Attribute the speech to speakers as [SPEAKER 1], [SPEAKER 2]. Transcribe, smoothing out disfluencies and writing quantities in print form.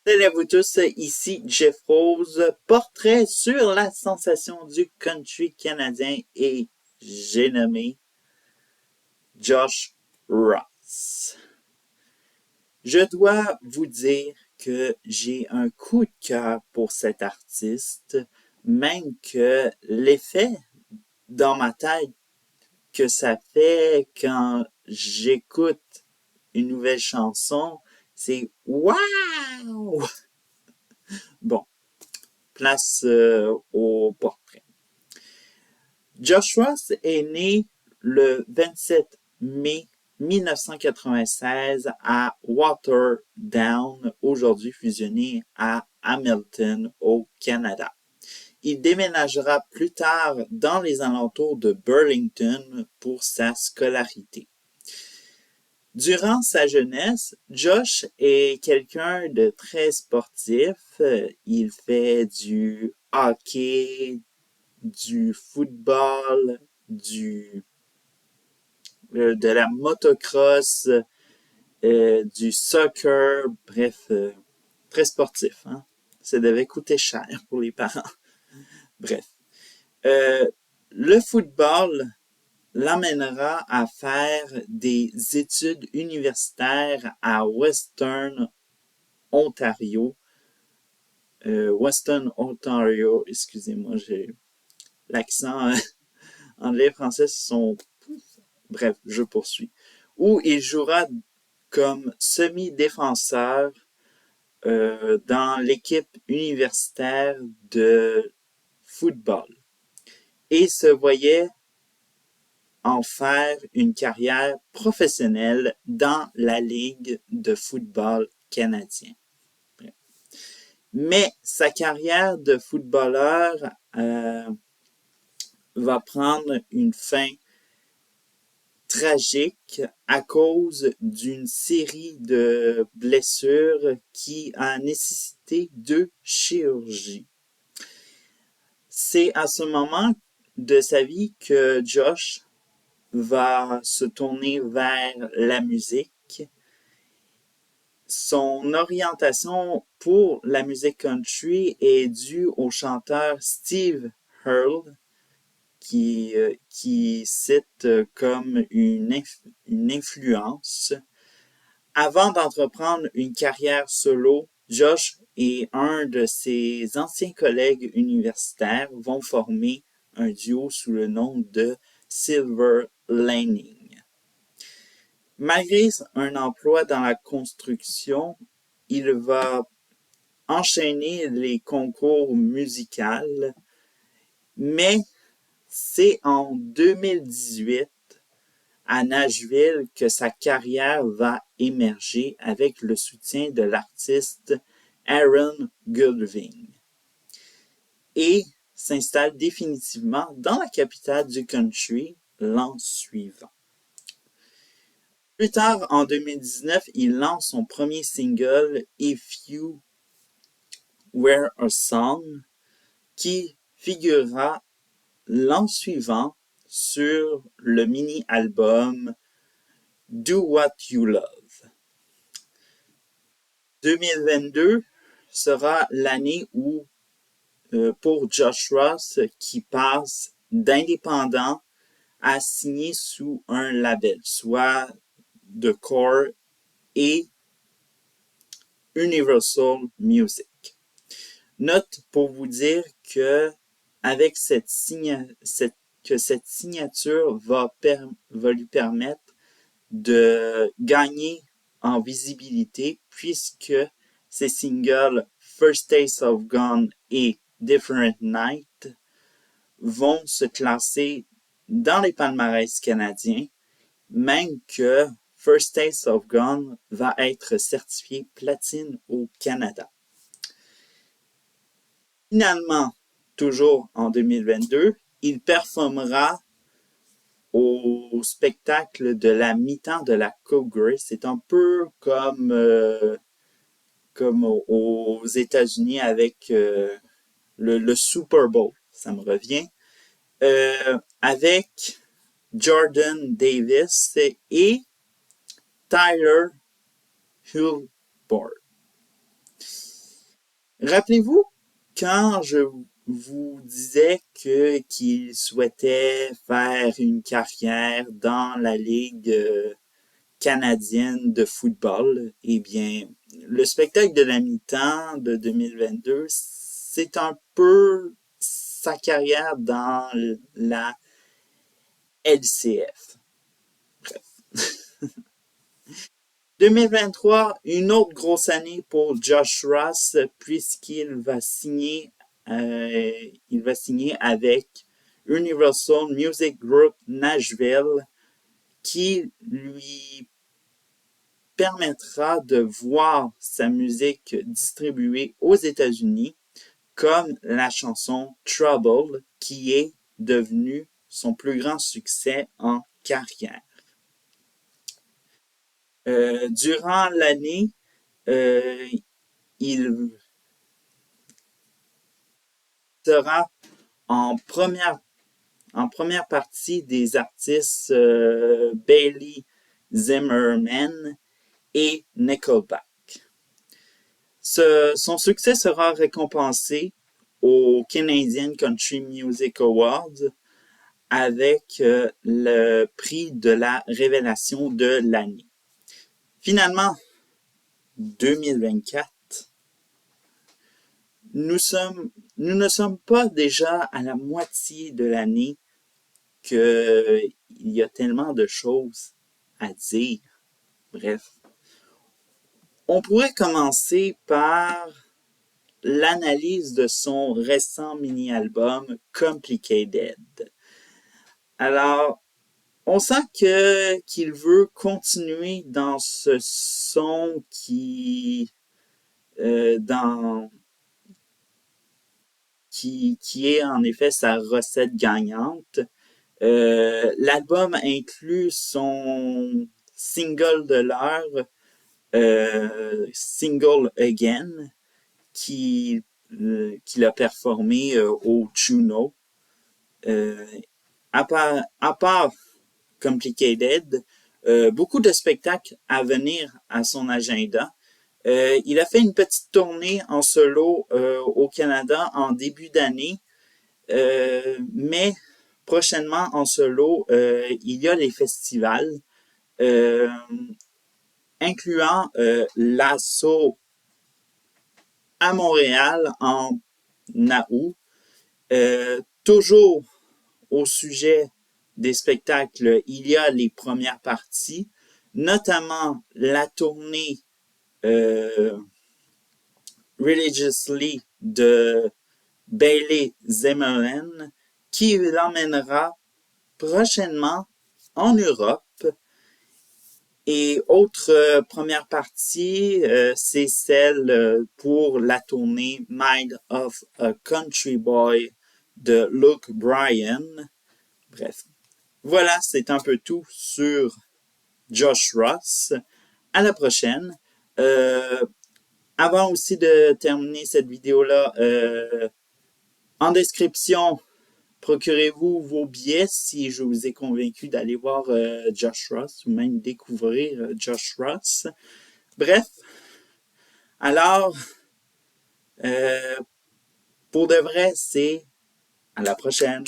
[SPEAKER 1] Salut à vous tous, ici Jeff Rose, portrait sur la sensation du country canadien et j'ai nommé Josh Ross. Je dois vous dire que j'ai un coup de cœur pour cet artiste, même que l'effet dans ma tête que ça fait quand j'écoute une nouvelle chanson, c'est wow! Bon, place au portrait. Josh Ross est né le 27 mai 1996 à Waterdown, aujourd'hui fusionné à Hamilton, au Canada. Il déménagera plus tard dans les alentours de Burlington pour sa scolarité. Durant sa jeunesse, Josh est quelqu'un de très sportif. Il fait du hockey, du football, de la motocross, du soccer, bref, très sportif. Hein? Ça devait coûter cher pour les parents. Bref. Le football l'amènera à faire des études universitaires à Western Ontario. Excusez-moi, j'ai l'accent anglais et français sont... Bref, je poursuis. Où il jouera comme semi-défenseur dans l'équipe universitaire de football et se voyait en faire une carrière professionnelle dans la Ligue de football canadien. Mais sa carrière de footballeur va prendre une fin tragique à cause d'une série de blessures qui a nécessité 2 chirurgies. C'est à ce moment de sa vie que Josh va se tourner vers la musique. Son orientation pour la musique country est due au chanteur Steve Earle, qui cite comme une influence. Avant d'entreprendre une carrière solo, Josh et un de ses anciens collègues universitaires vont former un duo sous le nom de Silver Lining. Malgré un emploi dans la construction, il va enchaîner les concours musicaux, mais c'est en 2018, à Nashville, que sa carrière va émerger avec le soutien de l'artiste Aaron Goldwing et s'installe définitivement dans la capitale du country l'an suivant. Plus tard, en 2019, il lance son premier single « If You Were a Song » qui figurera l'an suivant sur le mini-album Do What You Love. 2022 sera l'année où, pour Josh Ross, qui passe d'indépendant à signer sous un label, soit de Core et Universal Music. Note pour vous dire que avec cette signature va lui permettre de gagner en visibilité puisque ses singles First Taste of Gone et Different Night vont se classer dans les palmarès canadiens, même que First Taste of Gone va être certifié platine au Canada. Finalement, toujours en 2022, il performera au spectacle de la mi-temps de la Coupe Grey. C'est un peu comme aux États-Unis avec le Super Bowl, ça me revient, avec Jordan Davis et Tyler Hulbord. Rappelez-vous quand je vous disais qu'il souhaitait faire une carrière dans la Ligue canadienne de football, eh bien, le spectacle de la mi-temps de 2022, c'est un peu sa carrière dans la LCF. 2023, une autre grosse année pour Josh Ross puisqu'il va signer, il va signer avec Universal Music Group Nashville qui lui permettra de voir sa musique distribuée aux États-Unis comme la chanson Trouble qui est devenue son plus grand succès en carrière. Durant l'année, euh, il sera en première partie des artistes Bailey Zimmerman et Nickelback. Son succès sera récompensé aux Canadian Country Music Awards avec le prix de la révélation de l'année. Finalement, 2024, nous ne sommes pas déjà à la moitié de l'année qu'il y a tellement de choses à dire. Bref, on pourrait commencer par l'analyse de son récent mini-album Complicated. Alors, on sent qu'il veut continuer dans ce son dans qui est en effet sa recette gagnante. L'album inclut son single de l'heure, Single Again, qu'il a performé au Juno. À part Complicated, beaucoup de spectacles à venir à son agenda. Il a fait une petite tournée en solo au Canada en début d'année, mais prochainement en solo, il y a les festivals, euh, incluant l'Asso à Montréal en août. Toujours au sujet des spectacles, il y a les premières parties, notamment la tournée Religiously de Bailey Zimmerman, qui l'emmènera prochainement en Europe. Et autre première partie, c'est celle pour la tournée Mind of a Country Boy de Luke Bryan. Bref, voilà, c'est un peu tout sur Josh Ross. À la prochaine. Avant aussi de terminer cette vidéo-là, en description, procurez-vous vos billets si je vous ai convaincu d'aller voir Josh Ross ou même découvrir Josh Ross. Bref, alors, pour de vrai, c'est à la prochaine.